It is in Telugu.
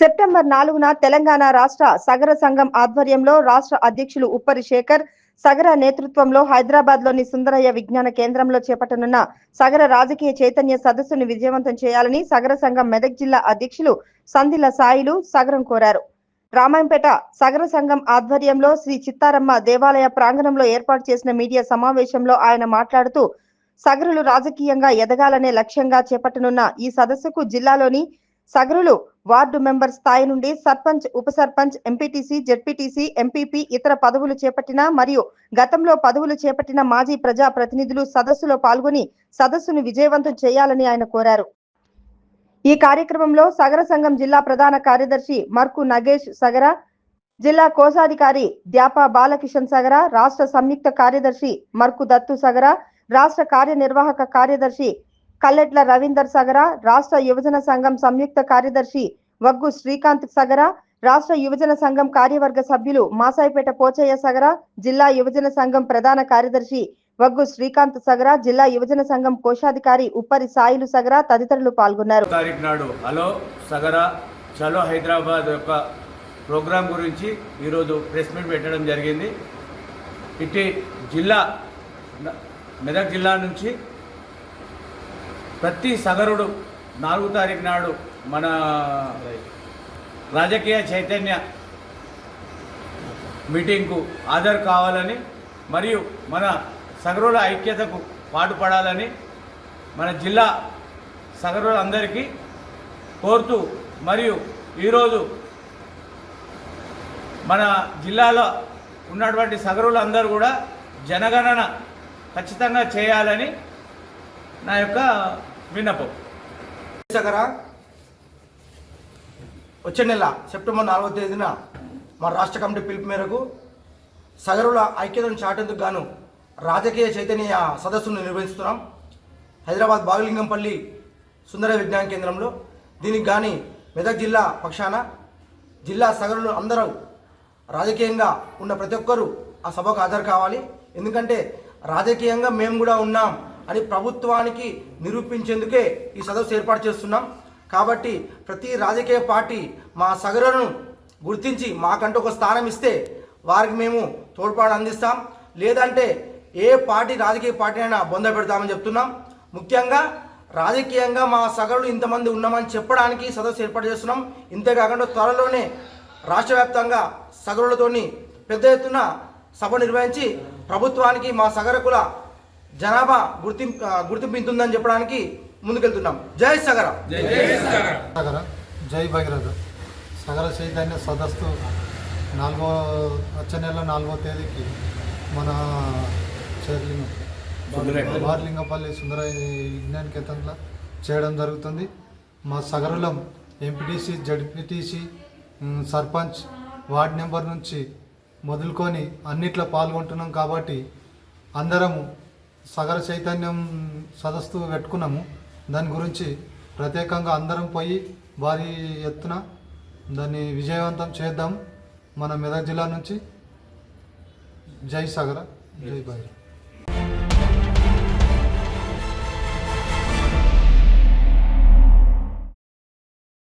సెప్టెంబర్ 4న తెలంగాణ రాష్ట్ర సగర సంఘం ఆధ్వర్యంలో రాష్ట్ర అధ్యక్షులు ఉప్పరి శేఖర్ సగర నేతృత్వంలో హైదరాబాద్లోని సుందరయ్య విజ్ఞాన కేంద్రంలో చేపట్టనున్న సగర రాజకీయ చైతన్య సదస్సును విజయవంతం చేయాలని సగర సంఘం మెదక్ జిల్లా అధ్యక్షులు సందిల సాయిలు సగరం కోరారు. రామాయంపేట సగర సంఘం ఆధ్వర్యంలో శ్రీ చిత్తారమ్మ దేవాలయ ప్రాంగణంలో ఏర్పాటు చేసిన మీడియా సమావేశంలో ఆయన మాట్లాడుతూ సగరులు రాజకీయంగా ఎదగాలనే లక్ష్యంగా చేపట్టనున్న ఈ సదస్సుకు జిల్లాలోని సగరులు వార్డు మెంబర్ స్థాయి నుండి సర్పంచ్, ఉప సర్పంచ్, ఎంపీటీసీ, జెడ్పీటీసీ, ఎంపీపీ ఇతర పదవులు చేపట్టిన మరియు గతంలో పదవులు చేపట్టిన మాజీ ప్రజా ప్రతినిధులు సదస్సులో పాల్గొని సదస్సును విజయవంతం చేయాలని ఆయన కోరారు. ఈ కార్యక్రమంలో సగర సంఘం జిల్లా ప్రధాన కార్యదర్శి మర్కు నగేష్ సగర, జిల్లా కోశాధికారి ద్యాప బాలకిషన్ సగర, రాష్ట్ర సంయుక్త కార్యదర్శి మర్కు దత్తు సగర, రాష్ట్ర కార్యనిర్వాహక కార్యదర్శి కల్లెట్ల రవీందర్ సగర, రాష్ట్ర యువజన సంఘం సంయుక్త కార్యదర్శి వగ్గు శ్రీకాంత్ సగర, రాష్ట్ర యువజన సంఘం కార్యవర్గ సభ్యులు మాసాయిపేట పోచయ్య సగర, జిల్లా యువజన సంఘం ప్రధాన కార్యదర్శి వగ్గు శ్రీకాంత్ సగర, జిల్లా యువజన సంఘం కోశాధికారి ఉప్పరి సాయిలు సగర తదితరులు పాల్గొన్నారు. హలో సగర చలో హైదరాబాద్ యొక్క ప్రోగ్రాం గురించి ఈరోజు ప్రెస్ మీట్ పెట్టడం జరిగింది. ఇటు జిల్లా మెదక్ జిల్లా నుంచి ప్రతి సగరుడు 4వ తారీఖు నాడు మన రాజకీయ చైతన్య మీటింగ్కు హాజరు కావాలని మరియు మన సగరుల ఐక్యతకు పాటుపడాలని మన జిల్లా సగరులందరికీ కోరుతూ మరియు ఈరోజు మన జిల్లాలో ఉన్నటువంటి సగరులందరూ కూడా జనగణన ఖచ్చితంగా చేయాలని నా యొక్క విన్నపం. సగర వచ్చే నెల సెప్టెంబర్ 4వ తేదీన మా రాష్ట్ర కమిటీ పిలుపు మేరకు సగరుల ఐక్యతను చాటేందుకు గాను రాజకీయ చైతన్య సదస్సును నిర్వహిస్తున్నాం హైదరాబాద్ బాగలింగంపల్లి సుందర విజ్ఞాన కేంద్రంలో. దీనికి కానీ మెదక్ జిల్లా పక్షాన జిల్లా సగరులు అందరూ రాజకీయంగా ఉన్న ప్రతి ఒక్కరూ ఆ సభకు హాజరు కావాలి. ఎందుకంటే రాజకీయంగా మేము కూడా ఉన్నాం అని ప్రభుత్వానికి నిరూపించేందుకే ఈ సదస్సు ఏర్పాటు చేస్తున్నాం. కాబట్టి ప్రతి రాజకీయ పార్టీ మా సగరులను గుర్తించి మాకంటూ ఒక స్థానం ఇస్తే వారికి మేము తోడ్పాటు అందిస్తాం. లేదంటే ఏ పార్టీ రాజకీయ పార్టీ అయినా బొంద పెడతామని చెప్తున్నాం. ముఖ్యంగా రాజకీయంగా మా సగరులు ఇంతమంది ఉన్నామని చెప్పడానికి సదస్సు ఏర్పాటు చేస్తున్నాం. ఇంతేకాకుండా త్వరలోనే రాష్ట్ర వ్యాప్తంగా సగరులతోని పెద్ద ఎత్తున సభ నిర్వహించి ప్రభుత్వానికి మా సగరకుల జనాభా గుర్తింపు ఇంతుందని చెప్పడానికి ముందుకెళ్తున్నాం. జై సగర, సగర జై భగీరథ. సగర చైతన్య సదస్సు వచ్చే నెల 4వ తేదీకి మన బార్లింగపల్లి సుందర విజ్ఞాన కేంద్రంలో చేయడం జరుగుతుంది. మా సగరులం MPTC, ZPTC, sarpanch, ward number నుంచి మొదలుకొని అన్నిట్లో పాల్గొంటున్నాం. కాబట్టి అందరము సగర చైతన్యం సదస్సు పెట్టుకున్నాము. దాని గురించి ప్రత్యేకంగా అందరం పోయి భారీ ఎత్తున దాన్ని విజయవంతం చేద్దాం. మన మెదక్ జిల్లా నుంచి జై సగర, జై భైరవ్.